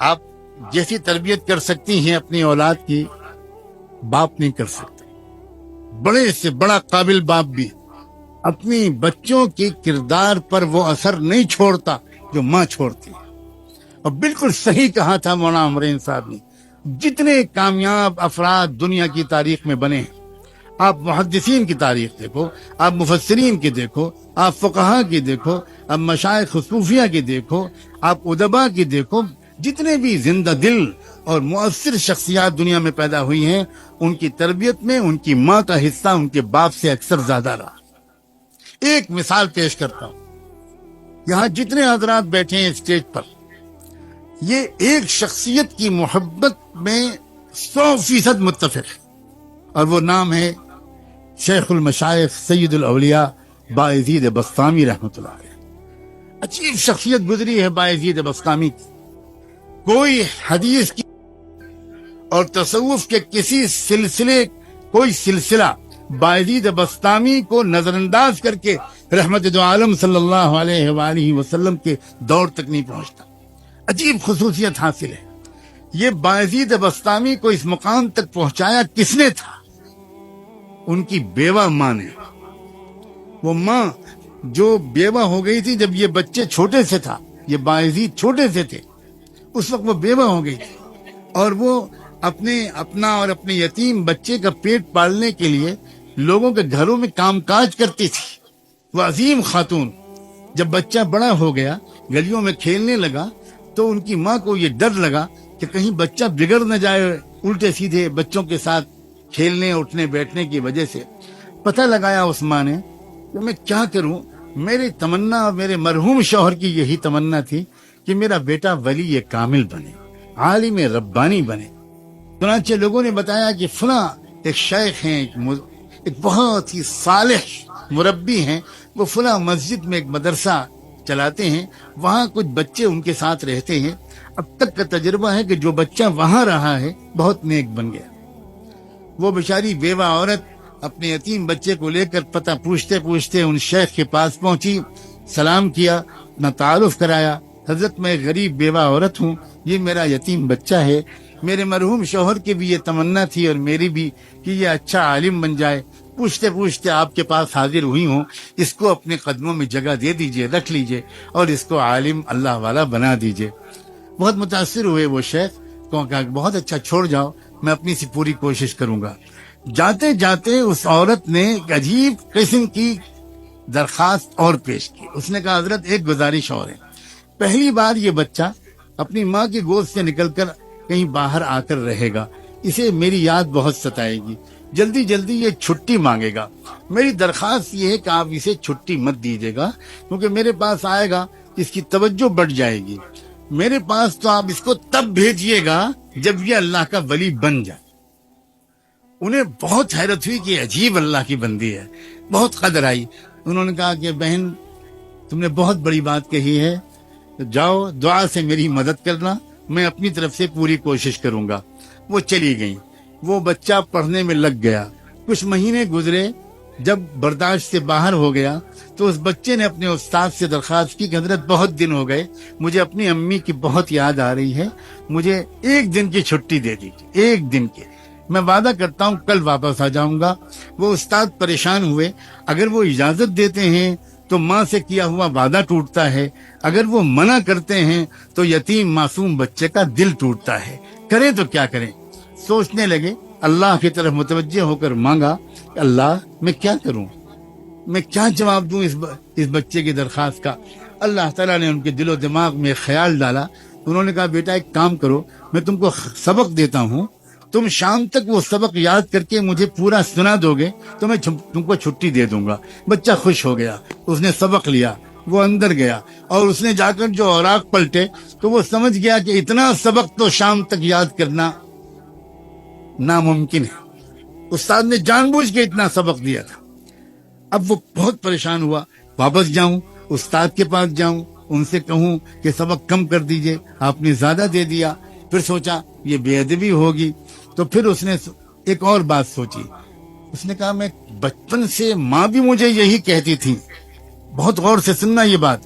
آپ جیسی تربیت کر سکتی ہیں اپنی اولاد کی، باپ نہیں کر سکتے. بڑے سے بڑا قابل باپ بھی اپنی بچوں کے کردار پر وہ اثر نہیں چھوڑتا جو ماں چھوڑتی ہے. اور بالکل صحیح کہا تھا مولانا عمرین صاحب نے. جتنے کامیاب افراد دنیا کی تاریخ میں بنے ہیں، آپ محدثین کی تاریخ دیکھو، آپ مفسرین کی دیکھو، آپ فقہا کی دیکھو، آپ مشائخ صوفیہ کی دیکھو، آپ ادبا کی دیکھو، جتنے بھی زندہ دل اور مؤثر شخصیات دنیا میں پیدا ہوئی ہیں، ان کی تربیت میں ان کی ماں کا حصہ ان کے باپ سے اکثر زیادہ رہا. ایک مثال پیش کرتا ہوں. یہاں جتنے حضرات بیٹھے ہیں اسٹیج پر، یہ ایک شخصیت کی محبت میں 100% متفق ہے، اور وہ نام ہے شیخ المشائخ سید الاولیاء بایزید بسطامی رحمۃ اللہ علیہ. عجیب شخصیت گزری ہے بایزید بسطامی کی. کوئی حدیث کی اور تصوف کے کسی کوئی سلسلہ بایزید بسطامی کو نظر انداز کر کے رحمت دو عالم صلی اللہ علیہ وآلہ وسلم کے دور تک نہیں پہنچتا. عجیب خصوصیت حاصل ہے. یہ بایزید بسطامی کو اس مقام تک پہنچایا کس نے تھا؟ ان کی بیوہ ماں نے. وہ ماں جو بیوہ ہو گئی تھی جب یہ بچے چھوٹے سے تھا، یہ بایزید چھوٹے سے تھے، اس وقت وہ بیوہ ہو گئی تھی، اور وہ اپنا اور اپنے یتیم بچے کا پیٹ پالنے کے لیے لوگوں کے گھروں میں کام کاج کرتی تھی. وہ عظیم خاتون جب بچہ بڑا ہو گیا، گلیوں میں کھیلنے لگا، تو ان کی ماں کو یہ ڈر لگا کہ کہیں بچہ بگڑ نہ جائے الٹے سیدھے بچوں کے ساتھ کھیلنے اٹھنے بیٹھنے کی وجہ سے. پتہ لگایا اس ماں نے کہ میں کیا کروں. میری تمنا اور میرے مرحوم شوہر کی یہی تمنا تھی کہ میرا بیٹا ولی کامل بنے، عالم ربانی بنے. چنانچہ لوگوں نے بتایا کہ فلاں ایک شیخ ہیں، ایک بہت ہی صالح مربی ہیں، وہ فلاں مسجد میں ایک مدرسہ چلاتے ہیں، وہاں کچھ بچے ان کے ساتھ رہتے ہیں. اب تک کا تجربہ ہے کہ جو بچہ وہاں رہا ہے بہت نیک بن گیا. وہ بیچاری بیوہ عورت اپنے یتیم بچے کو لے کر پتہ پوچھتے پوچھتے ان شیخ کے پاس پہنچی، سلام کیا، اپنا تعارف کرایا. حضرت میں غریب بیوہ عورت ہوں، یہ میرا یتیم بچہ ہے. میرے مرحوم شوہر کی بھی یہ تمنا تھی اور میری بھی کہ یہ اچھا عالم بن جائے. پوچھتے پوچھتے آپ کے پاس حاضر ہوئی ہوں، اس کو اپنے قدموں میں جگہ دے دیجئے، رکھ لیجئے، اور اس کو عالم اللہ والا بنا دیجئے. بہت متاثر ہوئے وہ شیخ، کہا بہت اچھا، چھوڑ جاؤ، میں اپنی سے پوری کوشش کروں گا. جاتے جاتے اس عورت نے ایک عجیب قسم کی درخواست اور پیش کی. اس نے کہا حضرت ایک گزارش اور ہے. پہلی بار یہ بچہ اپنی ماں کی گود سے نکل کر کہیں باہر آ کر رہے گا، اسے میری یاد بہت ستائے گی، جلدی جلدی یہ چھٹی مانگے گا. میری درخواست یہ ہے کہ آپ اسے چھٹی مت دیجیے گا، کیونکہ میرے پاس آئے گا اس کی توجہ بڑھ جائے گی. میرے پاس تو آپ اس کو تب بھیجیے گا جب یہ اللہ کا ولی بن جائے. انہیں بہت حیرت ہوئی کہ عجیب اللہ کی بندی ہے، بہت قدر آئی. انہوں نے کہا کہ بہن تم نے بہت بڑی بات کہی ہے، جاؤ دعا سے میری مدد کرنا، میں اپنی طرف سے پوری کوشش کروں گا. وہ چلی گئیں. وہ بچہ پڑھنے میں لگ گیا. کچھ مہینے گزرے، جب برداشت سے باہر ہو گیا تو اس بچے نے اپنے استاد سے درخواست کی کہ حضرت بہت دن ہو گئے، مجھے اپنی امی کی بہت یاد آ رہی ہے، مجھے ایک دن کی چھٹی دے دیجیے، ایک دن کی، میں وعدہ کرتا ہوں کل واپس آ جاؤں گا. وہ استاد پریشان ہوئے. اگر وہ اجازت دیتے ہیں تو ماں سے کیا ہوا وعدہ ٹوٹتا ہے، اگر وہ منع کرتے ہیں تو یتیم معصوم بچے کا دل ٹوٹتا ہے، کریں تو کیا کریں. سوچنے لگے. اللہ کی طرف متوجہ ہو کر مانگا کہ اللہ میں کیا کروں، میں کیا جواب دوں اس بچے کی درخواست کا. اللہ تعالیٰ نے ان کے دل و دماغ میں خیال ڈالا. انہوں نے کہا بیٹا ایک کام کرو، میں تم کو سبق دیتا ہوں، تم شام تک وہ سبق یاد کر کے مجھے پورا سنا دو گے تو میں تم کو چھٹی دے دوں گا. بچہ خوش ہو گیا، اس نے سبق لیا، وہ اندر گیا اور اس نے جا کر جو اوراق پلٹے تو وہ سمجھ گیا کہ اتنا سبق تو شام تک یاد کرنا ناممکن ہے. استاد نے جان بوجھ کے اتنا سبق دیا تھا. اب وہ بہت پریشان ہوا، واپس جاؤں استاد کے پاس جاؤں، ان سے کہوں کہ سبق کم کر دیجئے، آپ نے زیادہ دے دیا. پھر سوچا یہ بے ادبی ہوگی، تو پھر اس نے ایک اور بات سوچی. اس نے کہا میں بچپن سے ماں بھی مجھے یہی کہتی تھی، بہت غور سے سننا یہ بات،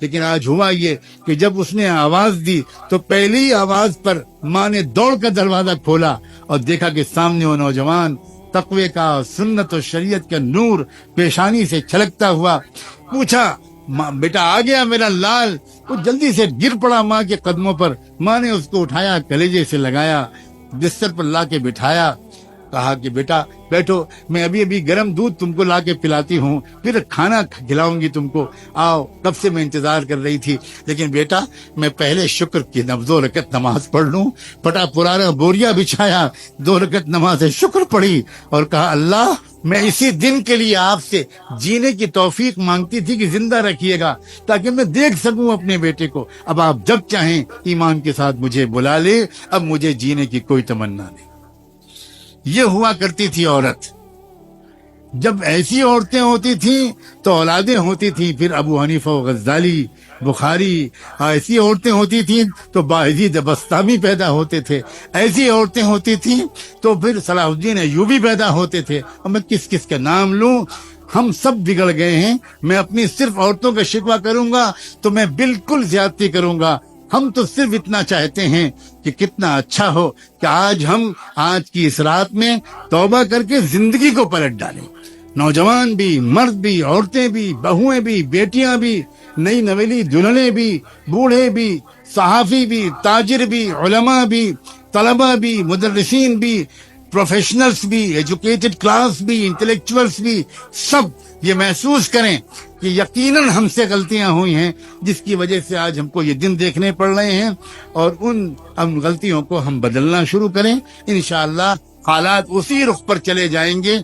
لیکن آج ہوا یہ کہ جب اس نے آواز دی تو پہلی آواز پر ماں نے دوڑ کر دروازہ کھولا اور دیکھا کہ سامنے وہ نوجوان تقوی کا، سنت و شریعت کا نور پیشانی سے چھلکتا ہوا. پوچھا بیٹا آ گیا میرا لال؟ وہ جلدی سے گر پڑا ماں کے قدموں پر. ماں نے اس کو اٹھایا، کلیجے سے لگایا، بستر پر لا کے بٹھایا، کہا کہ بیٹا بیٹھو، میں ابھی ابھی گرم دودھ تم کو لا کے پلاتی ہوں، پھر کھانا کھلاؤں گی تم کو، آؤ، کب سے میں انتظار کر رہی تھی. لیکن بیٹا میں پہلے شکر کی 2 رکعت نماز پڑھ لوں. پٹا پرانا بوریا بچھایا، 2 رکعت نماز شکر پڑھی اور کہا اللہ میں اسی دن کے لیے آپ سے جینے کی توفیق مانگتی تھی کہ زندہ رکھیے گا تاکہ میں دیکھ سکوں اپنے بیٹے کو. اب آپ جب چاہیں ایمان کے ساتھ مجھے بلا لے، اب مجھے جینے کی کوئی تمنا نہیں. یہ ہوا کرتی تھی عورت. جب ایسی عورتیں ہوتی تھیں تو اولادیں ہوتی تھیں. پھر ابو حنیفہ و غزالی، بخاری، ایسی عورتیں ہوتی تھیں تو باعزید بسطامی پیدا ہوتے تھے. ایسی عورتیں ہوتی تھیں تو پھر صلاح الدین ایوبی پیدا ہوتے تھے. اور میں کس کس کا نام لوں؟ ہم سب بگڑ گئے ہیں. میں اپنی صرف عورتوں کا شکوہ کروں گا تو میں بالکل زیادتی کروں گا. ہم تو صرف اتنا چاہتے ہیں کہ کتنا اچھا ہو کہ آج کی اس رات میں توبہ کر کے زندگی کو پلٹ ڈالیں. نوجوان بھی، مرد بھی، عورتیں بھی، بہویں بھی، بیٹیاں بھی، نئی نویلی دلہنیں بھی، بوڑھے بھی، صحافی بھی، تاجر بھی، علماء بھی، طلبہ بھی، مدرسین بھی، پروفیشنلز بھی، ایجوکیٹڈ کلاس بھی، انٹلیکچوئلز بھی، سب یہ محسوس کریں کہ یقیناً ہم سے غلطیاں ہوئی ہیں جس کی وجہ سے آج ہم کو یہ دن دیکھنے پڑ رہے ہیں، اور ان غلطیوں کو ہم بدلنا شروع کریں. انشاءاللہ حالات اسی رخ پر چلے جائیں گے